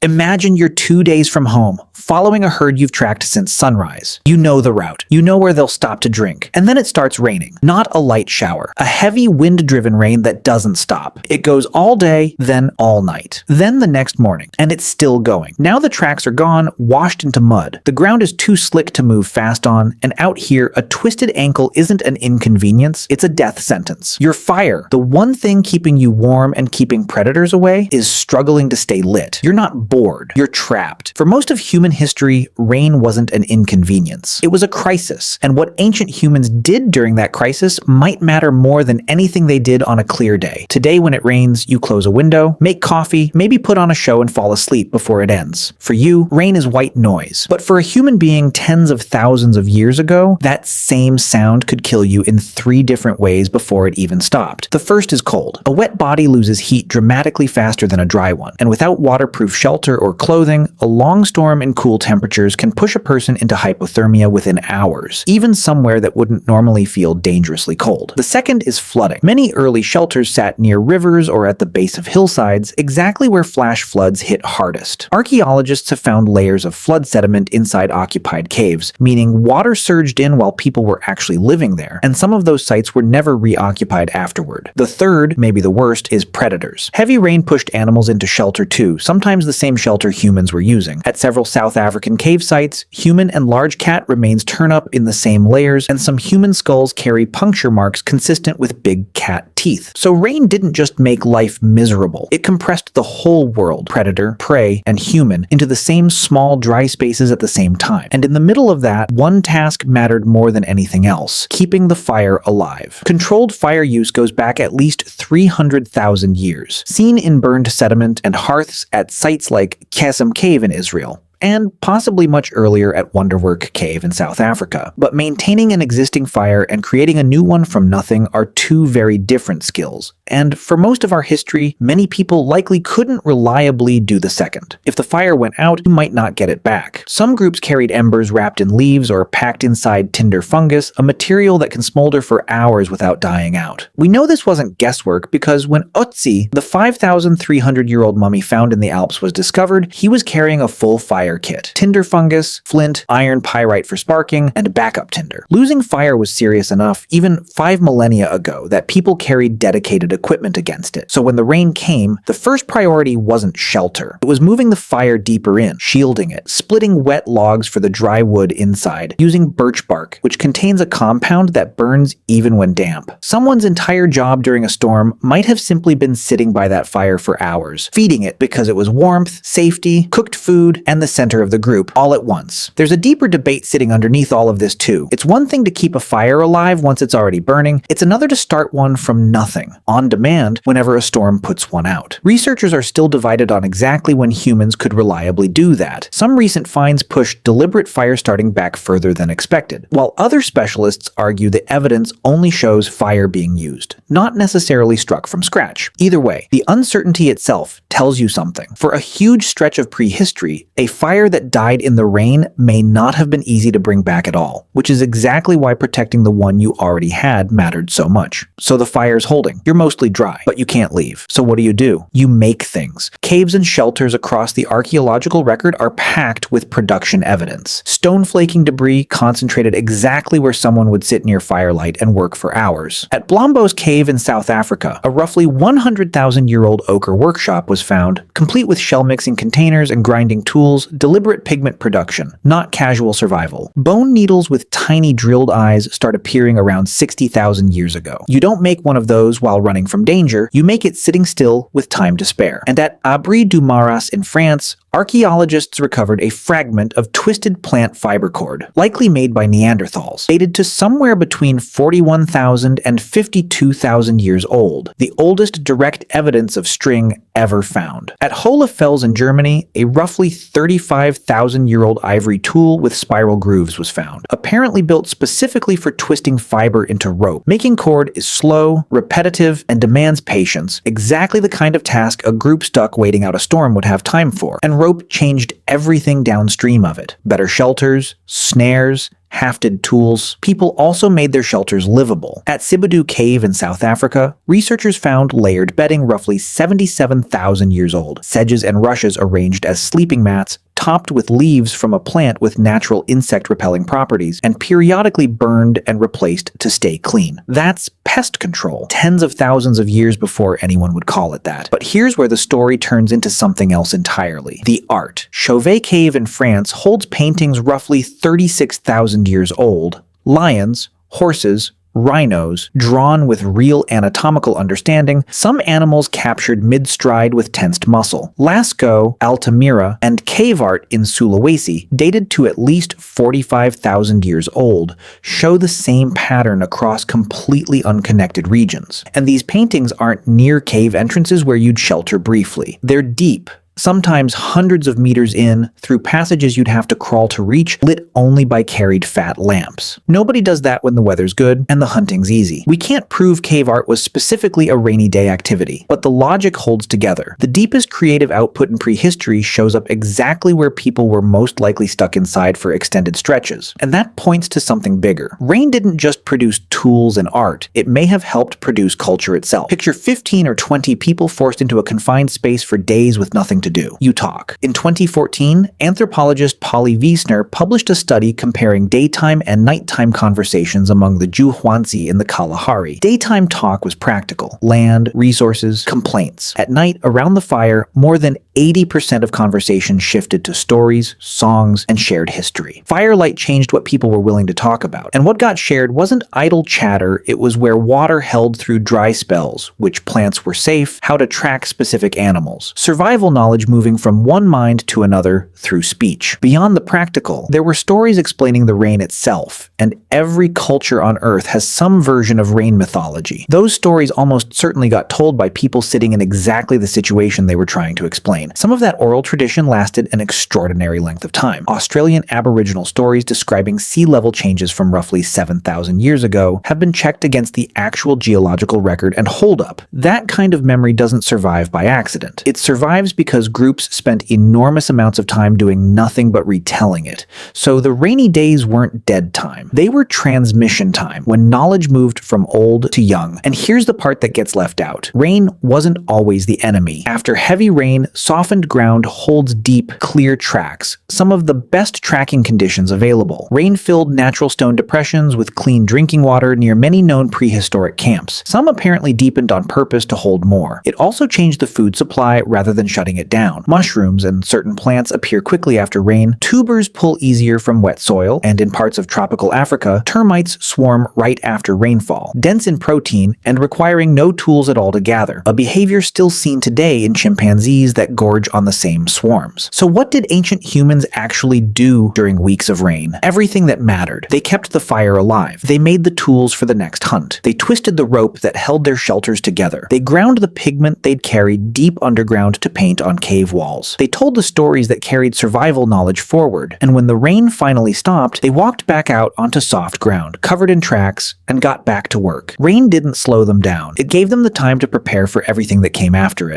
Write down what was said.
Imagine you're 2 days from home, following a herd you've tracked since sunrise. You know the route. You know where they'll stop to drink. And then it starts raining. Not a light shower. A heavy wind-driven rain that doesn't stop. It goes all day, then all night. Then the next morning. And it's still going. Now the tracks are gone, washed into mud. The ground is too slick to move fast on, and out here, a twisted ankle isn't an inconvenience, it's a death sentence. Your fire, the one thing keeping you warm and keeping predators away, is struggling to stay lit. You're not bored. You're trapped. For most of human history, rain wasn't an inconvenience. It was a crisis, and what ancient humans did during that crisis might matter more than anything they did on a clear day. Today, when it rains, you close a window, make coffee, maybe put on a show and fall asleep before it ends. For you, rain is white noise. But for a human being tens of thousands of years ago, that same sound could kill you in 3 different ways before it even stopped. The first is cold. A wet body loses heat dramatically faster than a dry one, and without waterproof shelter or clothing, a long storm in cool temperatures can push a person into hypothermia within hours, even somewhere that wouldn't normally feel dangerously cold. The second is flooding. Many early shelters sat near rivers or at the base of hillsides, exactly where flash floods hit hardest. Archaeologists have found layers of flood sediment inside occupied caves, meaning water surged in while people were actually living there, and some of those sites were never reoccupied afterward. The third, maybe the worst, is predators. Heavy rain pushed animals into shelter too, sometimes the same shelter humans were using. At several South African cave sites, human and large cat remains turn up in the same layers, and some human skulls carry puncture marks consistent with big cat teeth. So rain didn't just make life miserable. It compressed the whole world, predator, prey, and human, into the same small dry spaces at the same time. And in the middle of that, one task mattered more than anything else: keeping the fire alive. Controlled fire use goes back at least 300,000 years, seen in burned sediment and hearths at sites like Qasem Cave in Israel, and possibly much earlier at Wonderwork Cave in South Africa. But maintaining an existing fire and creating a new one from nothing are 2 very different skills. And for most of our history, many people likely couldn't reliably do the second. If the fire went out, you might not get it back. Some groups carried embers wrapped in leaves or packed inside tinder fungus, a material that can smolder for hours without dying out. We know this wasn't guesswork because when Ötzi, the 5,300-year-old mummy found in the Alps, was discovered, he was carrying a full fire kit: tinder fungus, flint, iron pyrite for sparking, and backup tinder. Losing fire was serious enough, even 5 millennia ago, that people carried dedicated equipment against it. So when the rain came, the first priority wasn't shelter. It was moving the fire deeper in, shielding it, splitting wet logs for the dry wood inside, using birch bark, which contains a compound that burns even when damp. Someone's entire job during a storm might have simply been sitting by that fire for hours, feeding it because it was warmth, safety, cooked food, and the center of the group, all at once. There's a deeper debate sitting underneath all of this too. It's one thing to keep a fire alive once it's already burning, it's another to start one from nothing, on demand, whenever a storm puts one out. Researchers are still divided on exactly when humans could reliably do that. Some recent finds push deliberate fire starting back further than expected, while other specialists argue the evidence only shows fire being used, not necessarily struck from scratch. Either way, the uncertainty itself tells you something. For a huge stretch of prehistory, a fire that died in the rain may not have been easy to bring back at all, which is exactly why protecting the one you already had mattered so much. So the fire's holding. You're mostly dry, but you can't leave. So what do? You make things. Caves and shelters across the archaeological record are packed with production evidence. Stone flaking debris concentrated exactly where someone would sit near firelight and work for hours. At Blombos Cave in South Africa, a roughly 100,000-year-old ochre workshop was found, complete with shell mixing containers and grinding tools, deliberate pigment production, not casual survival. Bone needles with tiny drilled eyes start appearing around 60,000 years ago. You don't make one of those while running from danger, you make it sitting still with time to spare. And at Abri du Maras in France, archaeologists recovered a fragment of twisted plant fiber cord, likely made by Neanderthals, dated to somewhere between 41,000 and 52,000 years old, the oldest direct evidence of string ever found. At Hohlefels in Germany, a roughly 35,000-year-old ivory tool with spiral grooves was found, apparently built specifically for twisting fiber into rope. Making cord is slow, repetitive, and demands patience, exactly the kind of task a group stuck waiting out a storm would have time for, and rope changed everything downstream of it. Better shelters, snares, hafted tools. People also made their shelters livable. At Sibidu Cave in South Africa, researchers found layered bedding roughly 77,000 years old, sedges and rushes arranged as sleeping mats, topped with leaves from a plant with natural insect-repelling properties, and periodically burned and replaced to stay clean. That's pest control, tens of thousands of years before anyone would call it that. But here's where the story turns into something else entirely: the art. Chauvet Cave in France holds paintings roughly 36,000 years old, lions, horses, rhinos, drawn with real anatomical understanding, some animals captured mid-stride with tensed muscle. Lascaux, Altamira, and cave art in Sulawesi, dated to at least 45,000 years old, show the same pattern across completely unconnected regions. And these paintings aren't near cave entrances where you'd shelter briefly. They're deep, sometimes hundreds of meters in, through passages you'd have to crawl to reach, lit only by carried fat lamps. Nobody does that when the weather's good and the hunting's easy. We can't prove cave art was specifically a rainy day activity, but the logic holds together. The deepest creative output in prehistory shows up exactly where people were most likely stuck inside for extended stretches. And that points to something bigger. Rain didn't just produce tools and art, it may have helped produce culture itself. Picture 15 or 20 people forced into a confined space for days with nothing to do. You talk. In 2014, anthropologist Polly Wiesner published a study comparing daytime and nighttime conversations among the Juhuanzi in the Kalahari. Daytime talk was practical: land, resources, complaints. At night, around the fire, more than 80% of conversations shifted to stories, songs, and shared history. Firelight changed what people were willing to talk about. And what got shared wasn't idle chatter, it was where water held through dry spells, which plants were safe, how to track specific animals. Survival knowledge moving from one mind to another through speech. Beyond the practical, there were stories explaining the rain itself, and every culture on Earth has some version of rain mythology. Those stories almost certainly got told by people sitting in exactly the situation they were trying to explain. Some of that oral tradition lasted an extraordinary length of time. Australian Aboriginal stories describing sea level changes from roughly 7,000 years ago have been checked against the actual geological record and hold up. That kind of memory doesn't survive by accident. It survives because groups spent enormous amounts of time doing nothing but retelling it. So the rainy days weren't dead time. They were transmission time, when knowledge moved from old to young. And here's the part that gets left out. Rain wasn't always the enemy. After heavy rain, softened ground holds deep, clear tracks, some of the best tracking conditions available. Rain filled natural stone depressions with clean drinking water near many known prehistoric camps. Some apparently deepened on purpose to hold more. It also changed the food supply rather than shutting it down. Mushrooms and certain plants appear quickly after rain, tubers pull easier from wet soil, and in parts of tropical Africa, termites swarm right after rainfall, dense in protein and requiring no tools at all to gather, a behavior still seen today in chimpanzees that gorge on the same swarms. So what did ancient humans actually do during weeks of rain? Everything that mattered. They kept the fire alive. They made the tools for the next hunt. They twisted the rope that held their shelters together. They ground the pigment they'd carried deep underground to paint on cave walls. They told the stories that carried survival knowledge forward, and when the rain finally stopped, they walked back out onto soft ground, covered in tracks, and got back to work. Rain didn't slow them down. It gave them the time to prepare for everything that came after it.